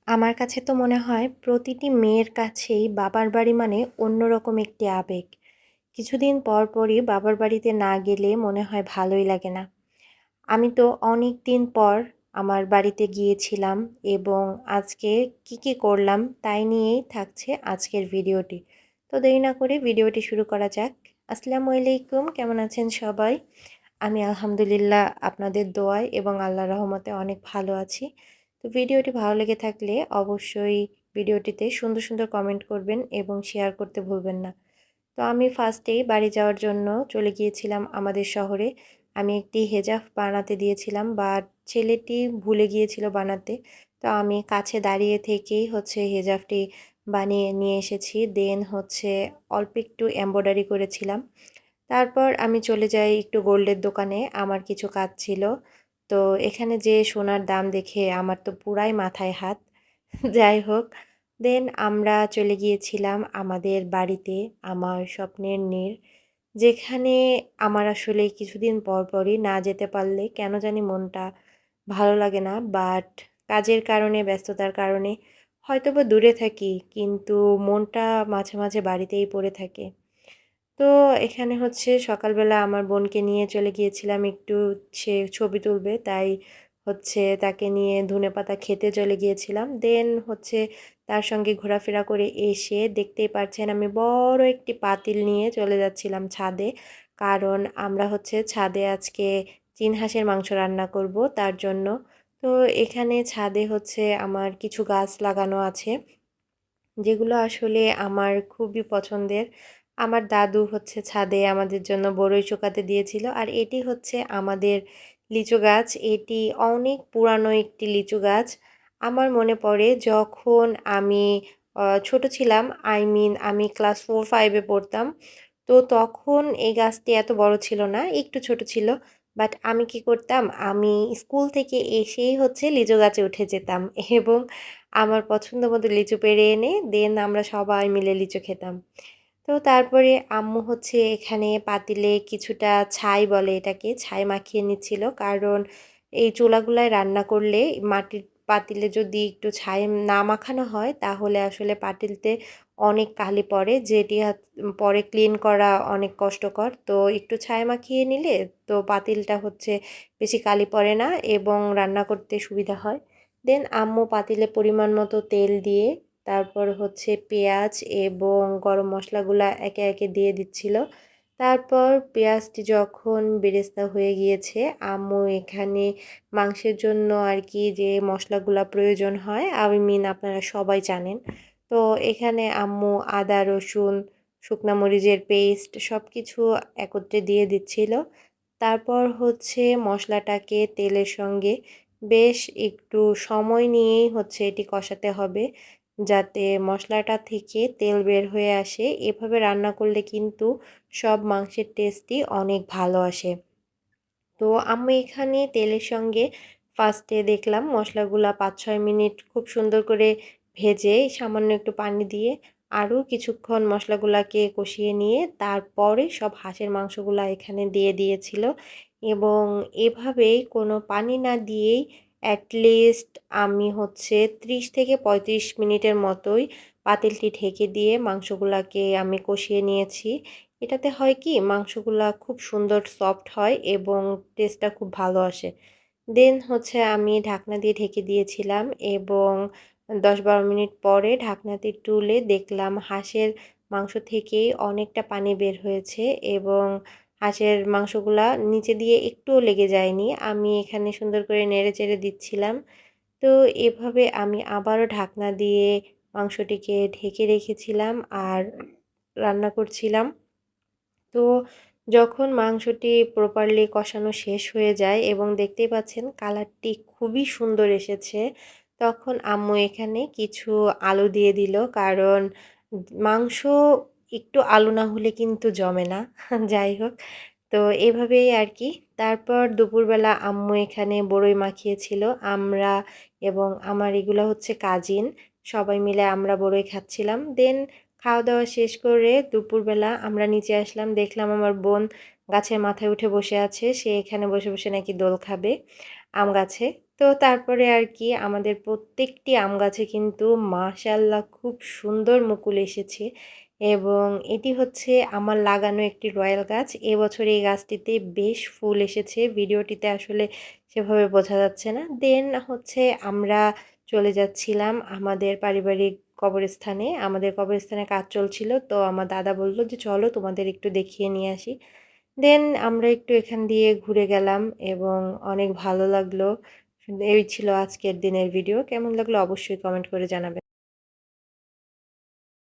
আমার কাছে তো মনে হয় প্রতিটি মেয়ের কাছেই বাবার বাড়ি মানে অন্যরকম একটি আবেগ। কিছুদিন পর পরই বাবার বাড়িতে না গেলে মনে হয় ভালোই লাগে না। আমি তো অনেক দিন পর আমার বাড়িতে গিয়েছিলাম এবং আজকে কি করলাম তাই নিয়েই থাকছে আজকের ভিডিওটি। তো দেরি না করে ভিডিওটি শুরু করা যাক। আসসালামু আলাইকুম, কেমন আছেন সবাই? আমি আলহামদুলিল্লাহ আপনাদের দোয়ায় এবং আল্লাহর রহমতে অনেক ভালো আছি। তো ভিডিওটি ভালো লেগে থাকলে অবশ্যই ভিডিওটিতে সুন্দর সুন্দর কমেন্ট করবেন এবং শেয়ার করতে ভুলবেন না। তো আমি ফার্স্টেই বাড়ি যাওয়ার জন্য চলে গিয়েছিলাম আমাদের শহরে। আমি একটি হেজাব বানাতে দিয়েছিলাম, বাট ছেলেটি ভুলে গিয়েছিল বানাতে। তো আমি কাছে দাঁড়িয়ে থেকেই হেজাবটি বানিয়ে নিয়ে এসেছি। দেন অল্প একটু এমব্রয়ডারি করেছিলাম। তারপর আমি চলে যাই একটু গোল্ডের দোকানে, আমার কিছু কাজ ছিল। তো এখানে যে সোনার দাম দেখে আমার তো পুরাই মাথায় হাত। যাই হোক, দেন আমরা চলে গিয়েছিলাম আমাদের বাড়িতে, আমার স্বপ্নের নীড়, যেখানে আমার আসলে কিছুদিন পর পরই না যেতে পারলে কেন জানি মনটা ভালো লাগে না। বাট কাজের কারণে, ব্যস্ততার কারণে হয়তোবা দূরে থাকি, কিন্তু মনটা মাঝে মাঝে বাড়িতেই পড়ে থাকে। তো এখানে সকালবেলা আমার বোনকে নিয়ে চলে গিয়েছিলাম একটু, সে ছবি তুলবে, তাই তাকে নিয়ে ধনেপাতা খেতে চলে গিয়েছিলাম। দেন তার সঙ্গে ঘোরাফেরা করে এসে দেখতেই পারছেন আমি বড় একটি পাতিল নিয়ে চলে যাচ্ছিলাম ছাদে, কারণ আমরা ছাদে আজকে চীন হাঁসের মাংস রান্না করব তার জন্য। তো এখানে ছাদে আমার কিছু গাছ লাগানো আছে, যেগুলো আসলে আমার খুবই পছন্দের। আমার দাদু ছাদে আমাদের জন্য বড়ই চোকাতে দিয়েছিল। আর এটি আমাদের লিচু গাছ। এটি অনেক পুরানো একটি লিচু গাছ। আমার মনে পড়ে যখন আমি ছোট ছিলাম, আমি ক্লাস 4-5 এ পড়তাম। তো তখন এই গাছটি এত বড় ছিল না, একটু ছোট ছিল। বাট আমি কি করতাম? আমি স্কুল থেকে এসেই লিচু গাছে উঠে যেতাম এবং আমার পছন্দ মতো লিচু পেড়ে এনে দেন আমরা সবাই মিলে লিচু খেতাম। তো তারপরে আম্মু এখানে পাতিলে কিছুটা ছাই বলে এটাকে, ছাই মাখিয়ে নিচ্ছিল। কারণ এই চুলাগুলায় রান্না করলে মাটির পাতিলে যদি একটু ছাই না মাখানো হয় তাহলে আসলে পাতিলতে অনেক কালি পড়ে, যেটি পরে ক্লিন করা অনেক কষ্টকর। তো একটু ছাই মাখিয়ে নিলে তো পাতিলটা বেশি কালি পড়ে না এবং রান্না করতে সুবিধা হয়। দেন আম্মু পাতিলে পরিমাণ মতো তেল দিয়ে তারপর পেঁয়াজ এবং গরম মশলাগুলা একে একে দিয়ে দিচ্ছিল। তারপর পেঁয়াজটি যখন বেরেস্তা হয়ে গিয়েছে, আম্মু এখানে মাংসের জন্য আর কি যে মশলাগুলা প্রয়োজন হয়, আপনারা সবাই জানেন। তো এখানে আম্মু আদা, রসুন, শুকনা মরিচের পেস্ট সব কিছু একত্রে দিয়ে দিচ্ছিল। তারপর মশলাটাকে তেলের সঙ্গে বেশ একটু সময় নিয়েই এটি কষাতে হবে, যাতে মশলাটা থেকে তেল বের হয়ে আসে। এভাবে রান্না করলে কিন্তু সব মাংসের টেস্টই অনেক ভালো আসে। তো আমি এখানে তেলের সঙ্গে ফার্স্টে দেখলাম মশলাগুলা 5-6 মিনিট খুব সুন্দর করে ভেজে সামান্য একটু পানি দিয়ে আরও কিছুক্ষণ মশলাগুলাকে কষিয়ে নিয়ে তারপরে সব হাঁসের মাংসগুলা এখানে দিয়ে দিয়েছিল এবং এভাবেই কোনো পানি না দিয়েই অ্যাটলিস্ট আমি 30 থেকে 35 মিনিটের মতোই পাতিলটি ঢেকে দিয়ে মাংসগুলাকে আমি কষিয়ে নিয়েছি। এটাতে হয় কি, মাংসগুলা খুব সুন্দর সফট হয় এবং টেস্টটা খুব ভালো আসে। দেন আমি ঢাকনা দিয়ে ঢেকে দিয়েছিলাম এবং 10-12 মিনিট পরে ঢাকনাটি তুলে দেখলাম হাঁসের মাংস থেকেই অনেকটা পানি বের হয়েছে এবং হাঁসের মাংসগুলা নিচে দিয়ে একটুও লেগে যায়নি। আমি এখানে সুন্দর করে নেড়েচেড়ে দিচ্ছিলাম। তো এভাবে আমি আবারও ঢাকনা দিয়ে মাংসটিকে ঢেকে রেখেছিলাম আর রান্না করছিলাম। তো যখন মাংসটি প্রপারলি কষানো শেষ হয়ে যায় এবং দেখতেই পাচ্ছেন কালারটি খুবই সুন্দর এসেছে, তখন আম্মু এখানে কিছু আলু দিয়ে দিল। কারণ মাংস একটু আলু না হলে কিন্তু জমে না। যাই হোক, তো এভাবেই আর কি। তারপর দুপুরবেলা আম্মু এখানে বড়ই মাখিয়েছিল। আমরা এবং আমার এগুলো কাজিন, সবাই মিলে আমরা বড়ই খাচ্ছিলাম। দেন খাওয়া দাওয়া শেষ করে দুপুরবেলা আমরা নিচে আসলাম, দেখলাম আমার বোন গাছের মাথায় উঠে বসে আছে। সে এখানে বসে বসে নাকি দোল খাবে আম গাছে। তো তারপরে আর কি আমাদের প্রত্যেকটি আম গাছে কিন্তু মাশাআল্লাহ খুব সুন্দর মুকুল এসেছে এবং এটি হচ্ছে আমার লাগানো একটি রয়্যাল গাছ। এবছর এই গাছটিতে বেশ ফুল এসেছে। ভিডিওটিতে আসলে সেভাবে বোঝা যাচ্ছে না। দেন হচ্ছে আমরা চলে যাচ্ছিলাম আমাদের পারিবারিক কবরস্থানে। আমাদের কবরস্থানে কাজ চলছিল। তো আমার দাদা বলল যে, "চলো তোমাদের একটু দেখিয়ে নিয়ে আসি।" দেন আমরা একটু এখান দিয়ে ঘুরে গেলাম এবং অনেক ভালো লাগলো। এই ছিল আজকের দিনের ভিডিও। কেমন লাগলো অবশ্যই কমেন্ট করে জানাবেন।